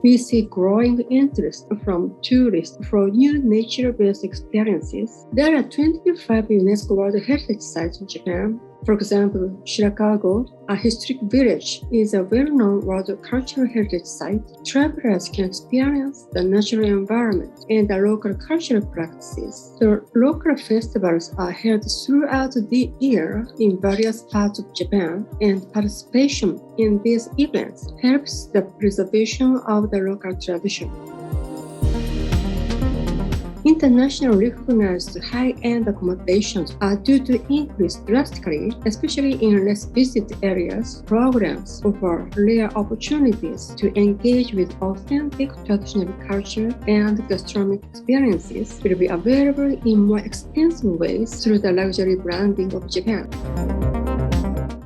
We see growing interest from tourists for new nature-based experiences. There are 25 UNESCO World Heritage Sites in Japan. For example, Shirakago, a historic village, is a well-known World Cultural Heritage Site. Travelers can experience the natural environment and the local cultural practices. The local festivals are held throughout the year in various parts of Japan, and participation in these events helps the preservation of the local tradition. Internationally recognized high-end accommodations are due to increase drastically, especially in less visited areas. Programs offer rare opportunities to engage with authentic traditional culture, and gastronomic experiences will be available in more extensive ways through the luxury branding of Japan.